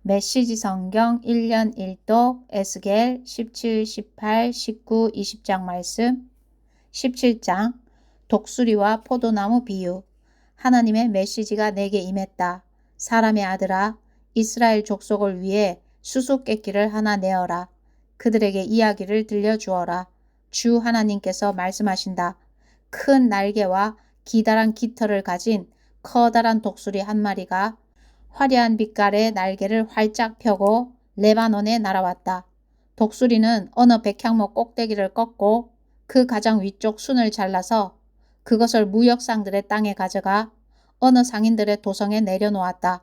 메시지 성경 1년 1독 에스겔 17, 18, 19, 20장 말씀. 17장 독수리와 포도나무 비유. 하나님의 메시지가 내게 임했다. 사람의 아들아, 이스라엘 족속을 위해 수수께끼를 하나 내어라. 그들에게 이야기를 들려주어라. 주 하나님께서 말씀하신다. 큰 날개와 기다란 깃털을 가진 커다란 독수리 한 마리가 화려한 빛깔의 날개를 활짝 펴고 레바논에 날아왔다. 독수리는 어느 백향목 꼭대기를 꺾고 그 가장 위쪽 순을 잘라서 그것을 무역상들의 땅에 가져가 어느 상인들의 도성에 내려놓았다.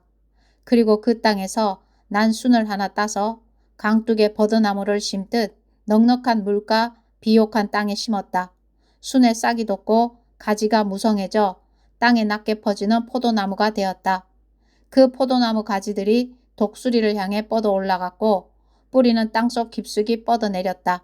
그리고 그 땅에서 난 순을 하나 따서 강둑에 버드나무를 심듯 넉넉한 물과 비옥한 땅에 심었다. 순에 싹이 돋고 가지가 무성해져 땅에 낮게 퍼지는 포도나무가 되었다. 그 포도나무 가지들이 독수리를 향해 뻗어 올라갔고 뿌리는 땅속 깊숙이 뻗어 내렸다.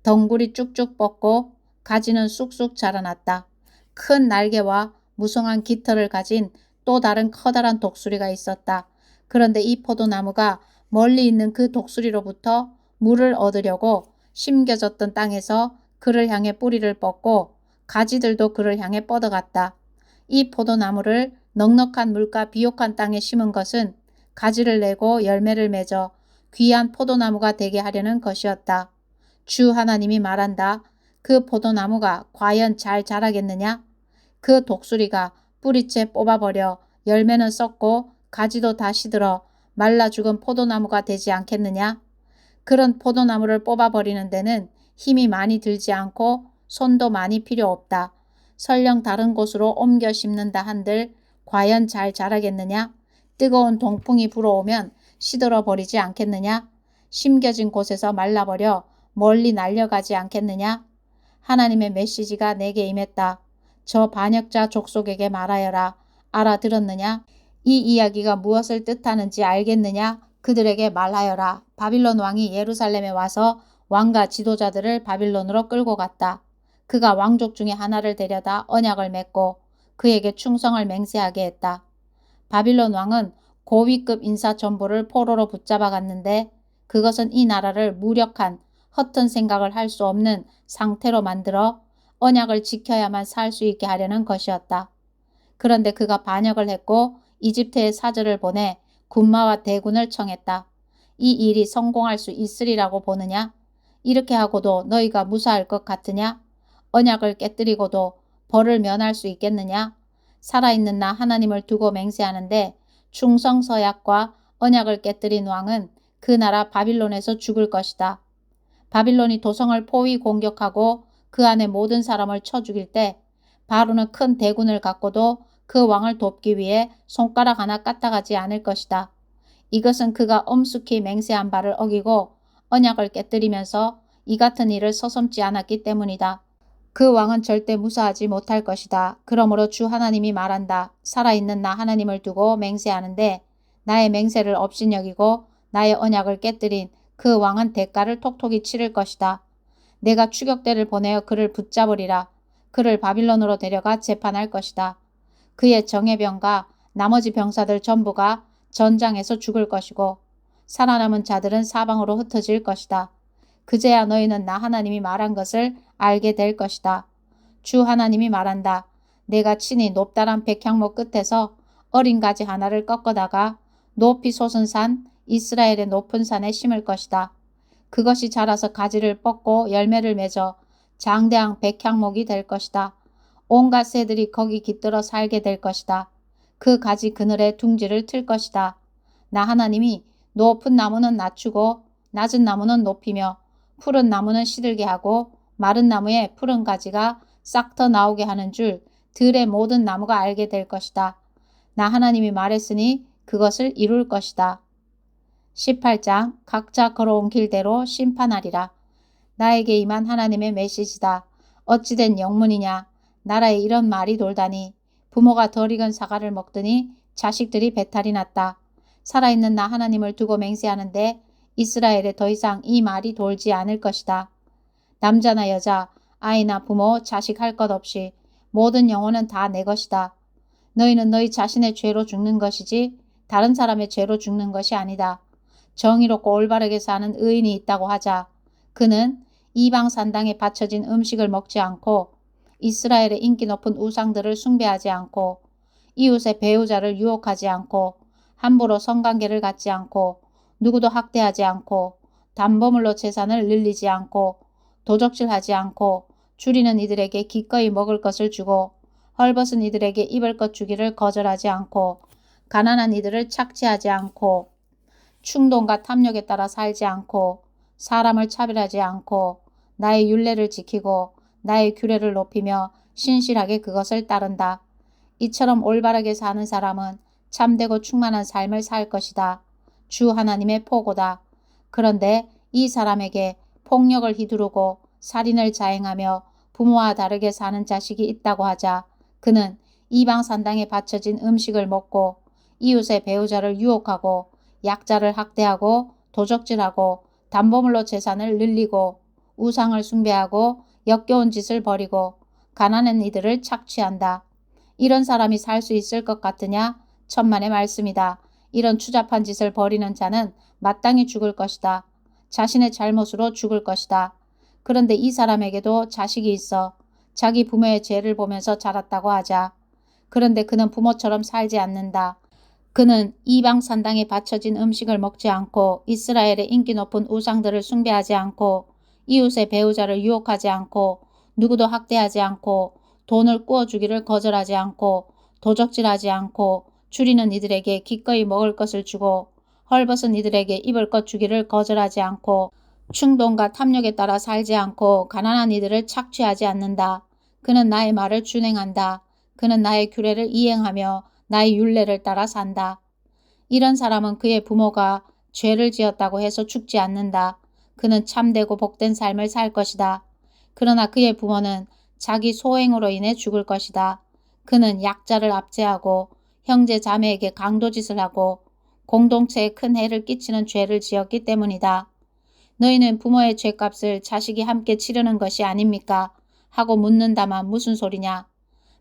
덩굴이 쭉쭉 뻗고 가지는 쑥쑥 자라났다. 큰 날개와 무성한 깃털을 가진 또 다른 커다란 독수리가 있었다. 그런데 이 포도나무가 멀리 있는 그 독수리로부터 물을 얻으려고 심겨졌던 땅에서 그를 향해 뿌리를 뻗고 가지들도 그를 향해 뻗어갔다. 이 포도나무를 넉넉한 물과 비옥한 땅에 심은 것은 가지를 내고 열매를 맺어 귀한 포도나무가 되게 하려는 것이었다. 주 하나님이 말한다. 그 포도나무가 과연 잘 자라겠느냐? 그 독수리가 뿌리채 뽑아버려 열매는 썩고 가지도 다 시들어 말라 죽은 포도나무가 되지 않겠느냐? 그런 포도나무를 뽑아버리는 데는 힘이 많이 들지 않고 손도 많이 필요 없다. 설령 다른 곳으로 옮겨 심는다 한들 과연 잘 자라겠느냐? 뜨거운 동풍이 불어오면 시들어 버리지 않겠느냐? 심겨진 곳에서 말라버려 멀리 날려가지 않겠느냐? 하나님의 메시지가 내게 임했다. 저 반역자 족속에게 말하여라. 알아들었느냐? 이 이야기가 무엇을 뜻하는지 알겠느냐? 그들에게 말하여라. 바빌론 왕이 예루살렘에 와서 왕과 지도자들을 바빌론으로 끌고 갔다. 그가 왕족 중에 하나를 데려다 언약을 맺고 그에게 충성을 맹세하게 했다. 바빌론 왕은 고위급 인사 전부를 포로로 붙잡아 갔는데 그것은 이 나라를 무력한 허튼 생각을 할 수 없는 상태로 만들어 언약을 지켜야만 살 수 있게 하려는 것이었다. 그런데 그가 반역을 했고 이집트에 사절을 보내 군마와 대군을 청했다. 이 일이 성공할 수 있으리라고 보느냐? 이렇게 하고도 너희가 무사할 것 같으냐? 언약을 깨뜨리고도 벌을 면할 수 있겠느냐? 살아있는 나 하나님을 두고 맹세하는데 충성서약과 언약을 깨뜨린 왕은 그 나라 바빌론에서 죽을 것이다. 바빌론이 도성을 포위 공격하고 그 안에 모든 사람을 쳐 죽일 때 바로는 큰 대군을 갖고도 그 왕을 돕기 위해 손가락 하나 까딱하지 않을 것이다. 이것은 그가 엄숙히 맹세한 바를 어기고 언약을 깨뜨리면서 이 같은 일을 서슴지 않았기 때문이다. 그 왕은 절대 무사하지 못할 것이다. 그러므로 주 하나님이 말한다. 살아있는 나 하나님을 두고 맹세하는데 나의 맹세를 업신여기고 나의 언약을 깨뜨린 그 왕은 대가를 톡톡히 치를 것이다. 내가 추격대를 보내어 그를 붙잡으리라. 그를 바빌론으로 데려가 재판할 것이다. 그의 정예병과 나머지 병사들 전부가 전장에서 죽을 것이고 살아남은 자들은 사방으로 흩어질 것이다. 그제야 너희는 나 하나님이 말한 것을 알게 될 것이다. 주 하나님이 말한다. 내가 친히 높다란 백향목 끝에서 어린 가지 하나를 꺾어다가 높이 솟은 산 이스라엘의 높은 산에 심을 것이다. 그것이 자라서 가지를 뻗고 열매를 맺어 장대한 백향목이 될 것이다. 온갖 새들이 거기 깃들어 살게 될 것이다. 그 가지 그늘에 둥지를 틀 것이다. 나 하나님이 높은 나무는 낮추고 낮은 나무는 높이며 푸른 나무는 시들게 하고 마른 나무에 푸른 가지가 싹 더 나오게 하는 줄 들의 모든 나무가 알게 될 것이다. 나 하나님이 말했으니 그것을 이룰 것이다. 18장 각자 걸어온 길대로 심판하리라. 나에게 임한 하나님의 메시지다. 어찌된 영문이냐. 나라에 이런 말이 돌다니. 부모가 덜 익은 사과를 먹더니 자식들이 배탈이 났다. 살아있는 나 하나님을 두고 맹세하는데 이스라엘에 더 이상 이 말이 돌지 않을 것이다. 남자나 여자, 아이나 부모, 자식 할 것 없이 모든 영혼은 다 내 것이다. 너희는 너희 자신의 죄로 죽는 것이지 다른 사람의 죄로 죽는 것이 아니다. 정의롭고 올바르게 사는 의인이 있다고 하자 그는 이방 산당에 바쳐진 음식을 먹지 않고 이스라엘의 인기 높은 우상들을 숭배하지 않고 이웃의 배우자를 유혹하지 않고 함부로 성관계를 갖지 않고 누구도 학대하지 않고 담보물로 재산을 늘리지 않고 도적질하지 않고 줄이는 이들에게 기꺼이 먹을 것을 주고 헐벗은 이들에게 입을 것 주기를 거절하지 않고 가난한 이들을 착취하지 않고 충동과 탐욕에 따라 살지 않고 사람을 차별하지 않고 나의 율례를 지키고 나의 규례를 높이며 신실하게 그것을 따른다. 이처럼 올바르게 사는 사람은 참되고 충만한 삶을 살 것이다. 주 하나님의 포고다. 그런데 이 사람에게 폭력을 휘두르고 살인을 자행하며 부모와 다르게 사는 자식이 있다고 하자 그는 이방 산당에 바쳐진 음식을 먹고 이웃의 배우자를 유혹하고 약자를 학대하고 도적질하고 담보물로 재산을 늘리고 우상을 숭배하고 역겨운 짓을 벌이고 가난한 이들을 착취한다. 이런 사람이 살 수 있을 것 같으냐? 천만의 말씀이다. 이런 추잡한 짓을 벌이는 자는 마땅히 죽을 것이다. 자신의 잘못으로 죽을 것이다. 그런데 이 사람에게도 자식이 있어 자기 부모의 죄를 보면서 자랐다고 하자. 그런데 그는 부모처럼 살지 않는다. 그는 이방 산당에 바쳐진 음식을 먹지 않고 이스라엘의 인기 높은 우상들을 숭배하지 않고 이웃의 배우자를 유혹하지 않고 누구도 학대하지 않고 돈을 꾸어주기를 거절하지 않고 도적질하지 않고 줄이는 이들에게 기꺼이 먹을 것을 주고 헐벗은 이들에게 입을 것 주기를 거절하지 않고 충동과 탐욕에 따라 살지 않고 가난한 이들을 착취하지 않는다. 그는 나의 말을 준행한다. 그는 나의 규례를 이행하며 나의 율례를 따라 산다. 이런 사람은 그의 부모가 죄를 지었다고 해서 죽지 않는다. 그는 참되고 복된 삶을 살 것이다. 그러나 그의 부모는 자기 소행으로 인해 죽을 것이다. 그는 약자를 압제하고 형제 자매에게 강도짓을 하고 공동체에 큰 해를 끼치는 죄를 지었기 때문이다. 너희는 부모의 죄값을 자식이 함께 치르는 것이 아닙니까? 하고 묻는다만 무슨 소리냐?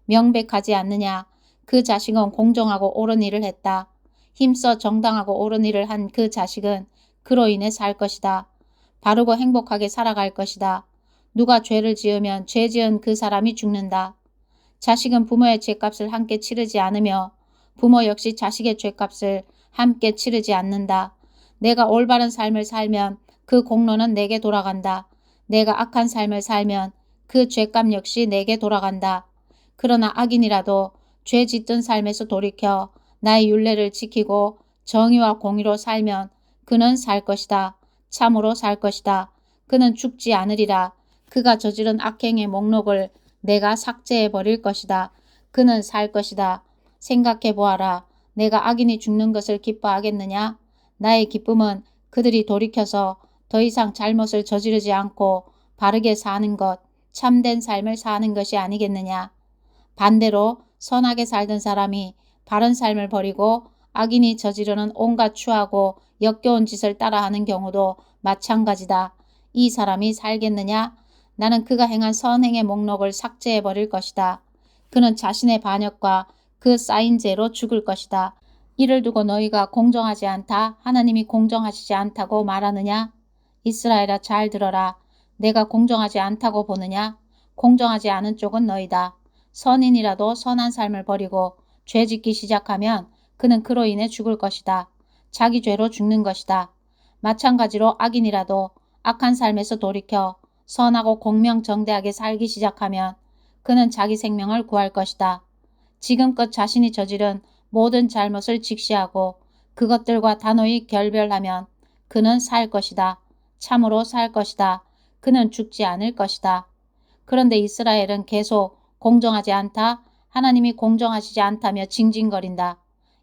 명백하지 않느냐? 그 자식은 공정하고 옳은 일을 했다. 힘써 정당하고 옳은 일을 한 그 자식은 그로 인해 살 것이다. 바르고 행복하게 살아갈 것이다. 누가 죄를 지으면 죄 지은 그 사람이 죽는다. 자식은 부모의 죄값을 함께 치르지 않으며 부모 역시 자식의 죄값을 함께 치르지 않는다. 내가 올바른 삶을 살면 그 공로는 내게 돌아간다. 내가 악한 삶을 살면 그 죄값 역시 내게 돌아간다. 그러나 악인이라도 죄 짓던 삶에서 돌이켜 나의 율례를 지키고 정의와 공의로 살면 그는 살 것이다. 참으로 살 것이다. 그는 죽지 않으리라. 그가 저지른 악행의 목록을 내가 삭제해 버릴 것이다. 그는 살 것이다. 생각해 보아라. 내가 악인이 죽는 것을 기뻐하겠느냐? 나의 기쁨은 그들이 돌이켜서 더 이상 잘못을 저지르지 않고 바르게 사는 것, 참된 삶을 사는 것이 아니겠느냐? 반대로 선하게 살던 사람이 바른 삶을 버리고 악인이 저지르는 온갖 추하고 역겨운 짓을 따라하는 경우도 마찬가지다. 이 사람이 살겠느냐? 나는 그가 행한 선행의 목록을 삭제해 버릴 것이다. 그는 자신의 반역과 그 쌓인 죄로 죽을 것이다. 이를 두고 너희가 공정하지 않다. 하나님이 공정하시지 않다고 말하느냐? 이스라엘아 잘 들어라. 내가 공정하지 않다고 보느냐? 공정하지 않은 쪽은 너희다. 선인이라도 선한 삶을 버리고 죄 짓기 시작하면 그는 그로 인해 죽을 것이다. 자기 죄로 죽는 것이다. 마찬가지로 악인이라도 악한 삶에서 돌이켜 선하고 공명정대하게 살기 시작하면 그는 자기 생명을 구할 것이다. 지금껏 자신이 저지른 모든 잘못을 직시하고 그것들과 단호히 결별하면 그는 살 것이다. 참으로 살 것이다. 그는 죽지 않을 것이다. 그런데 이스라엘은 계속 공정하지 않다. 하나님이 공정하시지 않다며 징징거린다.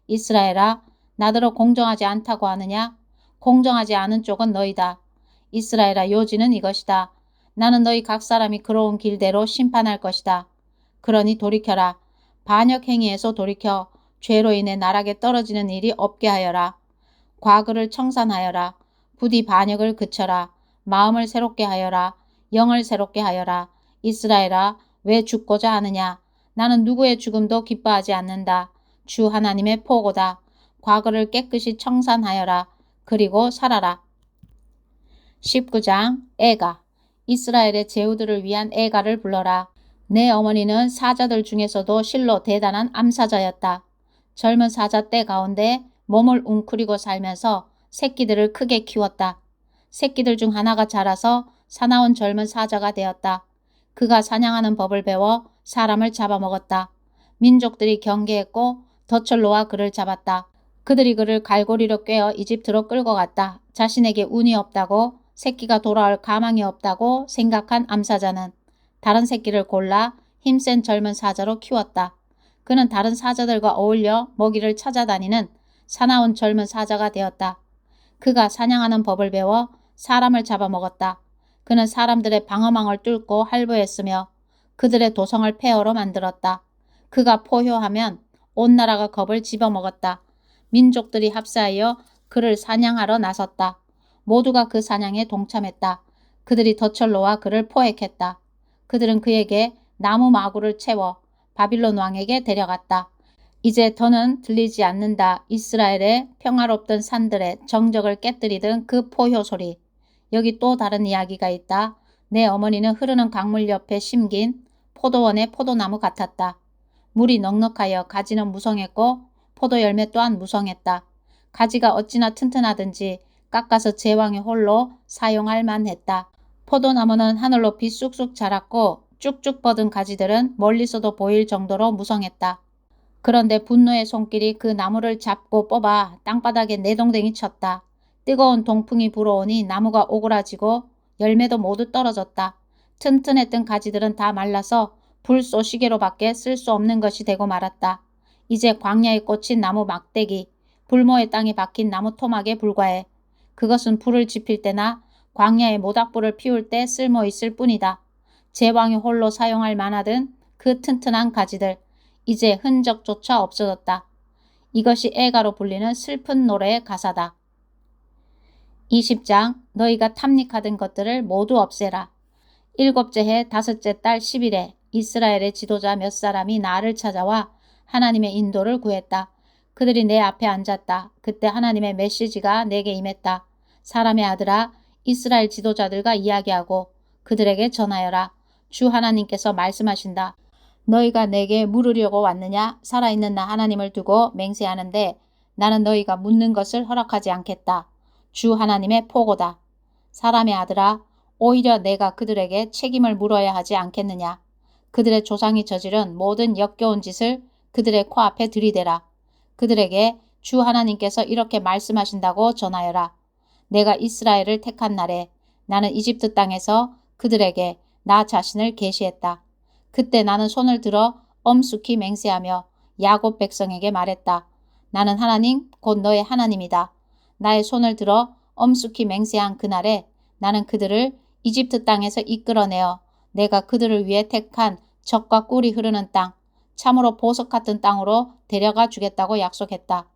이스라엘아, 나더러 공정하지 않다고 하느냐? 공정하지 않은 쪽은 너희다. 이스라엘아, 요지는 이것이다. 나는 너희 각 사람이 걸어온 길대로 심판할 것이다. 그러니 돌이켜라. 반역 행위에서 돌이켜 죄로 인해 나락에 떨어지는 일이 없게 하여라. 과거를 청산하여라. 부디 반역을 그쳐라. 마음을 새롭게 하여라. 영을 새롭게 하여라. 이스라엘아, 왜 죽고자 하느냐? 나는 누구의 죽음도 기뻐하지 않는다. 주 하나님의 포고다. 과거를 깨끗이 청산하여라. 그리고 살아라. 19장 애가. 이스라엘의 제후들을 위한 애가를 불러라. 내 어머니는 사자들 중에서도 실로 대단한 암사자였다. 젊은 사자 떼 가운데 몸을 웅크리고 살면서 새끼들을 크게 키웠다. 새끼들 중 하나가 자라서 사나운 젊은 사자가 되었다. 그가 사냥하는 법을 배워 사람을 잡아먹었다. 민족들이 경계했고 덫을 놓아 그를 잡았다. 그들이 그를 갈고리로 꿰어 이집트로 끌고 갔다. 자신에게 운이 없다고, 새끼가 돌아올 가망이 없다고 생각한 암사자는 다른 새끼를 골라 힘센 젊은 사자로 키웠다. 그는 다른 사자들과 어울려 먹이를 찾아다니는 사나운 젊은 사자가 되었다. 그가 사냥하는 법을 배워 사람을 잡아먹었다. 그는 사람들의 방어망을 뚫고 할부했으며 그들의 도성을 폐허로 만들었다. 그가 포효하면 온 나라가 겁을 집어먹었다. 민족들이 합사하여 그를 사냥하러 나섰다. 모두가 그 사냥에 동참했다. 그들이 덫을 놓아 그를 포획했다. 그들은 그에게 나무 마구를 채워 바빌론 왕에게 데려갔다. 이제 더는 들리지 않는다. 이스라엘의 평화롭던 산들의 정적을 깨뜨리던 그 포효 소리. 여기 또 다른 이야기가 있다. 내 어머니는 흐르는 강물 옆에 심긴 포도원의 포도나무 같았다. 물이 넉넉하여 가지는 무성했고 포도 열매 또한 무성했다. 가지가 어찌나 튼튼하든지 깎아서 제왕의 홀로 사용할 만했다. 포도나무는 하늘 높이 쑥쑥 자랐고 쭉쭉 뻗은 가지들은 멀리서도 보일 정도로 무성했다. 그런데 분노의 손길이 그 나무를 잡고 뽑아 땅바닥에 내동댕이 쳤다. 뜨거운 동풍이 불어오니 나무가 오그라지고 열매도 모두 떨어졌다. 튼튼했던 가지들은 다 말라서 불 쏘시개로밖에 쓸 수 없는 것이 되고 말았다. 이제 광야에 꽂힌 나무 막대기, 불모의 땅에 박힌 나무 토막에 불과해. 그것은 불을 지필 때나 광야에 모닥불을 피울 때 쓸모 있을 뿐이다. 제왕이 홀로 사용할 만하던 그 튼튼한 가지들, 이제 흔적조차 없어졌다. 이것이 애가로 불리는 슬픈 노래의 가사다. 20장 너희가 탐닉하던 것들을 모두 없애라. 7째 해 5째 달 10일에 이스라엘의 지도자 몇 사람이 나를 찾아와 하나님의 인도를 구했다. 그들이 내 앞에 앉았다. 그때 하나님의 메시지가 내게 임했다. 사람의 아들아, 이스라엘 지도자들과 이야기하고 그들에게 전하여라. 주 하나님께서 말씀하신다. 너희가 내게 물으려고 왔느냐? 살아있는 나 하나님을 두고 맹세하는데 나는 너희가 묻는 것을 허락하지 않겠다. 주 하나님의 포고다. 사람의 아들아, 오히려 내가 그들에게 책임을 물어야 하지 않겠느냐. 그들의 조상이 저지른 모든 역겨운 짓을 그들의 코앞에 들이대라. 그들에게 주 하나님께서 이렇게 말씀하신다고 전하여라. 내가 이스라엘을 택한 날에 나는 이집트 땅에서 그들에게 나 자신을 계시했다. 그때 나는 손을 들어 엄숙히 맹세하며 야곱 백성에게 말했다. 나는 하나님 곧 너의 하나님이다. 나의 손을 들어 엄숙히 맹세한 그날에 나는 그들을 이집트 땅에서 이끌어내어 내가 그들을 위해 택한 젖과 꿀이 흐르는 땅, 참으로 보석 같은 땅으로 데려가 주겠다고 약속했다.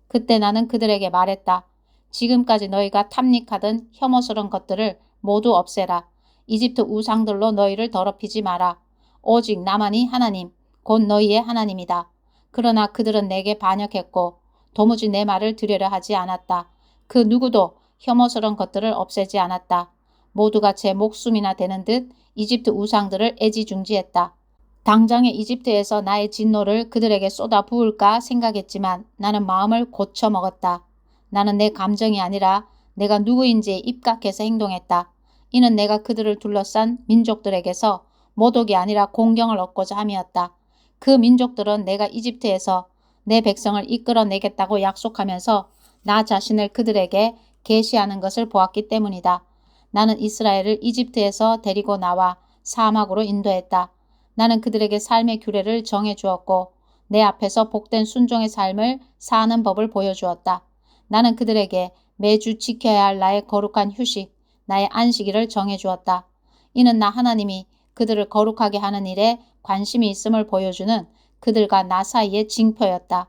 그때 나는 그들에게 말했다. 지금까지 너희가 탐닉하던 혐오스러운 것들을 모두 없애라. 이집트 우상들로 너희를 더럽히지 마라. 오직 나만이 하나님, 곧 너희의 하나님이다. 그러나 그들은 내게 반역했고 도무지 내 말을 들으려 하지 않았다. 그 누구도 혐오스러운 것들을 없애지 않았다. 모두가 제 목숨이나 되는 듯 이집트 우상들을 애지중지했다. 당장에 이집트에서 나의 진노를 그들에게 쏟아 부을까 생각했지만 나는 마음을 고쳐 먹었다. 나는 내 감정이 아니라 내가 누구인지에 입각해서 행동했다. 이는 내가 그들을 둘러싼 민족들에게서 모독이 아니라 공경을 얻고자 함이었다. 그 민족들은 내가 이집트에서 내 백성을 이끌어내겠다고 약속하면서 나 자신을 그들에게 계시하는 것을 보았기 때문이다. 나는 이스라엘을 이집트에서 데리고 나와 사막으로 인도했다. 나는 그들에게 삶의 규례를 정해주었고 내 앞에서 복된 순종의 삶을 사는 법을 보여주었다. 나는 그들에게 매주 지켜야 할 나의 거룩한 휴식, 나의 안식일을 정해주었다. 이는 나 하나님이 그들을 거룩하게 하는 일에 관심이 있음을 보여주는 그들과 나 사이의 징표였다.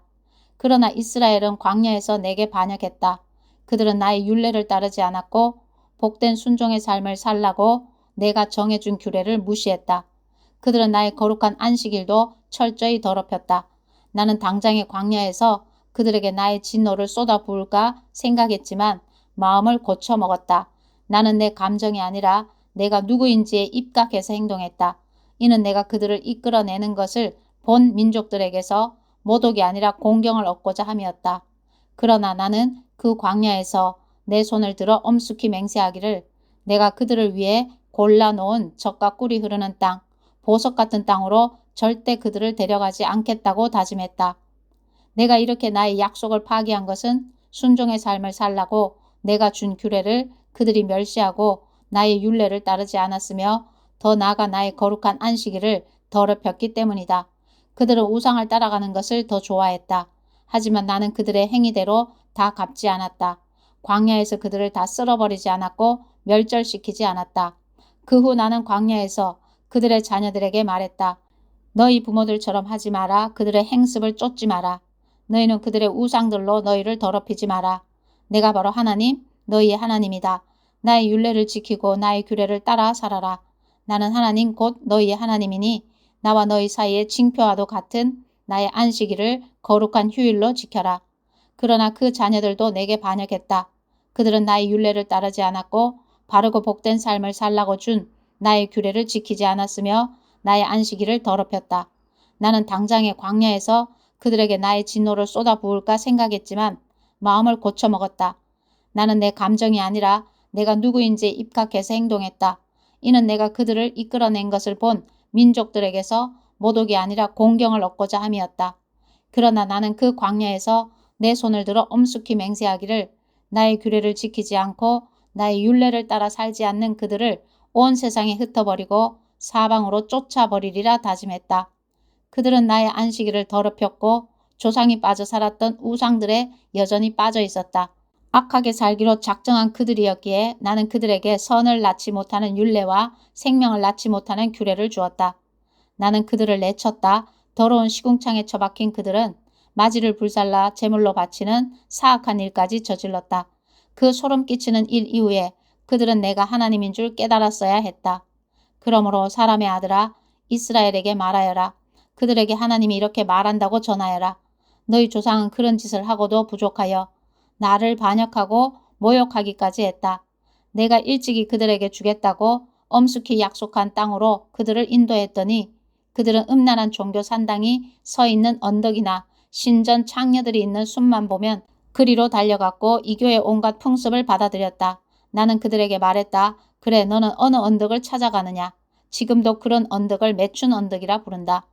그러나 이스라엘은 광야에서 내게 반역했다. 그들은 나의 율례를 따르지 않았고 복된 순종의 삶을 살라고 내가 정해준 규례를 무시했다. 그들은 나의 거룩한 안식일도 철저히 더럽혔다. 나는 당장의 광야에서 그들에게 나의 진노를 쏟아부을까 생각했지만 마음을 고쳐 먹었다. 나는 내 감정이 아니라 내가 누구인지에 입각해서 행동했다. 이는 내가 그들을 이끌어내는 것을 본 민족들에게서 모독이 아니라 공경을 얻고자 함이었다. 그러나 나는 그 광야에서 내 손을 들어 엄숙히 맹세하기를 내가 그들을 위해 골라놓은 젖과 꿀이 흐르는 땅, 보석 같은 땅으로 절대 그들을 데려가지 않겠다고 다짐했다. 내가 이렇게 나의 약속을 파기한 것은 순종의 삶을 살라고 내가 준 규례를 그들이 멸시하고 나의 율례를 따르지 않았으며 더 나아가 나의 거룩한 안식일을 더럽혔기 때문이다. 그들은 우상을 따라가는 것을 더 좋아했다. 하지만 나는 그들의 행위대로 다 갚지 않았다. 광야에서 그들을 다 쓸어버리지 않았고 멸절시키지 않았다. 그 후 나는 광야에서 그들의 자녀들에게 말했다. 너희 부모들처럼 하지 마라. 그들의 행습을 쫓지 마라. 너희는 그들의 우상들로 너희를 더럽히지 마라. 내가 바로 하나님, 너희의 하나님이다. 나의 율례를 지키고 나의 규례를 따라 살아라. 나는 하나님 곧 너희의 하나님이니 나와 너희 사이의 징표와도 같은 나의 안식일을 거룩한 휴일로 지켜라. 그러나 그 자녀들도 내게 반역했다. 그들은 나의 율례를 따르지 않았고 바르고 복된 삶을 살라고 준 나의 규례를 지키지 않았으며 나의 안식일을 더럽혔다. 나는 당장의 광야에서 그들에게 나의 진노를 쏟아 부을까 생각했지만 마음을 고쳐 먹었다. 나는 내 감정이 아니라 내가 누구인지에 입각해서 행동했다. 이는 내가 그들을 이끌어낸 것을 본 민족들에게서 모독이 아니라 공경을 얻고자 함이었다. 그러나 나는 그 광야에서 내 손을 들어 엄숙히 맹세하기를 나의 규례를 지키지 않고 나의 율례를 따라 살지 않는 그들을 온 세상에 흩어버리고 사방으로 쫓아버리리라 다짐했다. 그들은 나의 안식일을 더럽혔고 조상이 빠져 살았던 우상들에 여전히 빠져 있었다. 악하게 살기로 작정한 그들이었기에 나는 그들에게 선을 낳지 못하는 율례와 생명을 낳지 못하는 규례를 주었다. 나는 그들을 내쳤다. 더러운 시궁창에 처박힌 그들은 마지를 불살라 제물로 바치는 사악한 일까지 저질렀다. 그 소름 끼치는 일 이후에 그들은 내가 하나님인 줄 깨달았어야 했다. 그러므로 사람의 아들아 이스라엘에게 말하여라. 그들에게 하나님이 이렇게 말한다고 전하여라. 너희 조상은 그런 짓을 하고도 부족하여 나를 반역하고 모욕하기까지 했다. 내가 일찍이 그들에게 주겠다고 엄숙히 약속한 땅으로 그들을 인도했더니 그들은 음란한 종교 산당이 서 있는 언덕이나 신전 창녀들이 있는 숲만 보면 그리로 달려갔고 이 교의 온갖 풍습을 받아들였다. 나는 그들에게 말했다. 그래 너는 어느 언덕을 찾아가느냐. 지금도 그런 언덕을 매춘 언덕이라 부른다.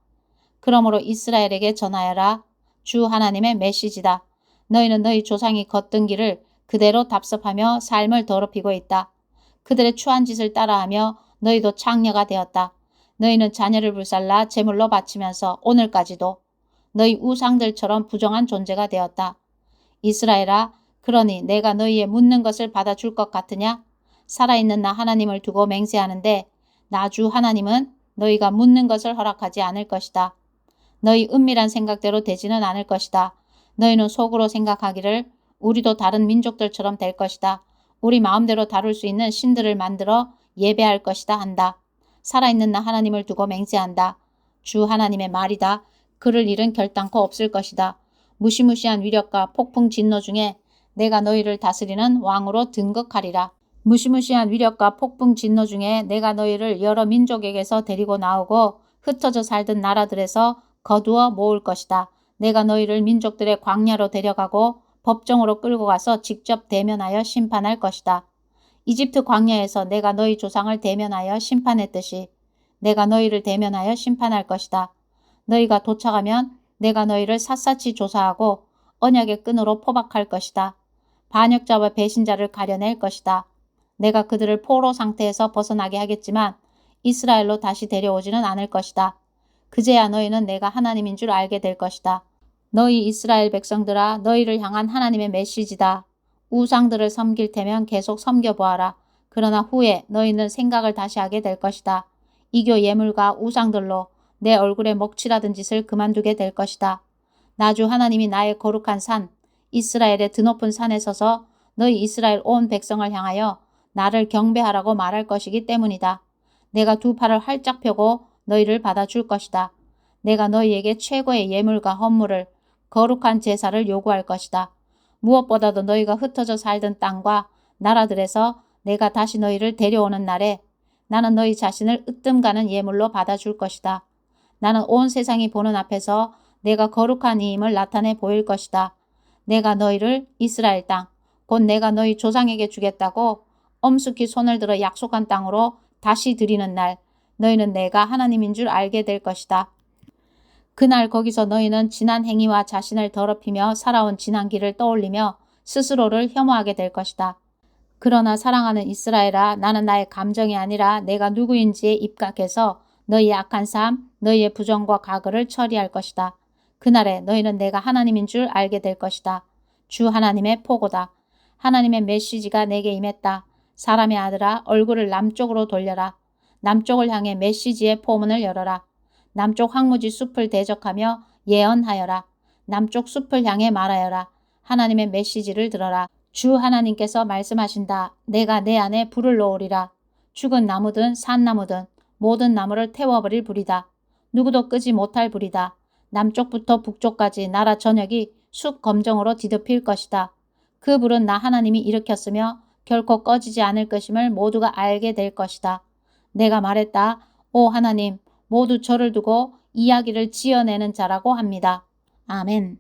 그러므로 이스라엘에게 전하여라. 주 하나님의 메시지다. 너희는 너희 조상이 걷던 길을 그대로 답습하며 삶을 더럽히고 있다. 그들의 추한 짓을 따라하며 너희도 창녀가 되었다. 너희는 자녀를 불살라 제물로 바치면서 오늘까지도 너희 우상들처럼 부정한 존재가 되었다. 이스라엘아, 그러니 내가 너희의 묻는 것을 받아줄 것 같으냐? 살아있는 나 하나님을 두고 맹세하는데 나 주 하나님은 너희가 묻는 것을 허락하지 않을 것이다. 너희 은밀한 생각대로 되지는 않을 것이다. 너희는 속으로 생각하기를 우리도 다른 민족들처럼 될 것이다. 우리 마음대로 다룰 수 있는 신들을 만들어 예배할 것이다 한다. 살아있는 나 하나님을 두고 맹세한다. 주 하나님의 말이다. 그를 일은 결단코 없을 것이다. 무시무시한 위력과 폭풍 진노 중에 내가 너희를 다스리는 왕으로 등극하리라. 무시무시한 위력과 폭풍 진노 중에 내가 너희를 여러 민족에게서 데리고 나오고 흩어져 살던 나라들에서 거두어 모을 것이다. 내가 너희를 민족들의 광야로 데려가고 법정으로 끌고 가서 직접 대면하여 심판할 것이다. 이집트 광야에서 내가 너희 조상을 대면하여 심판했듯이 내가 너희를 대면하여 심판할 것이다. 너희가 도착하면 내가 너희를 샅샅이 조사하고 언약의 끈으로 포박할 것이다. 반역자와 배신자를 가려낼 것이다. 내가 그들을 포로 상태에서 벗어나게 하겠지만 이스라엘로 다시 데려오지는 않을 것이다. 그제야 너희는 내가 하나님인 줄 알게 될 것이다. 너희 이스라엘 백성들아, 너희를 향한 하나님의 메시지다. 우상들을 섬길 테면 계속 섬겨보아라. 그러나 후에 너희는 생각을 다시 하게 될 것이다. 이교 예물과 우상들로 내 얼굴에 먹칠하던 짓을 그만두게 될 것이다. 나 주 하나님이 나의 거룩한 산, 이스라엘의 드높은 산에 서서 너희 이스라엘 온 백성을 향하여 나를 경배하라고 말할 것이기 때문이다. 내가 두 팔을 활짝 펴고 너희를 받아줄 것이다. 내가 너희에게 최고의 예물과 헌물을 거룩한 제사를 요구할 것이다. 무엇보다도 너희가 흩어져 살던 땅과 나라들에서 내가 다시 너희를 데려오는 날에 나는 너희 자신을 으뜸가는 예물로 받아줄 것이다. 나는 온 세상이 보는 앞에서 내가 거룩한 이임을 나타내 보일 것이다. 내가 너희를 이스라엘 땅, 곧 내가 너희 조상에게 주겠다고 엄숙히 손을 들어 약속한 땅으로 다시 드리는 날, 너희는 내가 하나님인 줄 알게 될 것이다. 그날 거기서 너희는 지난 행위와 자신을 더럽히며 살아온 지난 길을 떠올리며 스스로를 혐오하게 될 것이다. 그러나 사랑하는 이스라엘아, 나는 나의 감정이 아니라 내가 누구인지에 입각해서 너희의 악한 삶, 너희의 부정과 과거를 처리할 것이다. 그날에 너희는 내가 하나님인 줄 알게 될 것이다. 주 하나님의 포고다. 하나님의 메시지가 내게 임했다. 사람의 아들아, 얼굴을 남쪽으로 돌려라. 남쪽을 향해 메시지의 포문을 열어라. 남쪽 황무지 숲을 대적하며 예언하여라. 남쪽 숲을 향해 말하여라. 하나님의 메시지를 들어라. 주 하나님께서 말씀하신다. 내가 내 안에 불을 놓으리라. 죽은 나무든 산나무든 모든 나무를 태워버릴 불이다. 누구도 끄지 못할 불이다. 남쪽부터 북쪽까지 나라 전역이 숲 검정으로 뒤덮일 것이다. 그 불은 나 하나님이 일으켰으며 결코 꺼지지 않을 것임을 모두가 알게 될 것이다. 내가 말했다. 오 하나님, 모두 저를 두고 이야기를 지어내는 자라고 합니다. 아멘.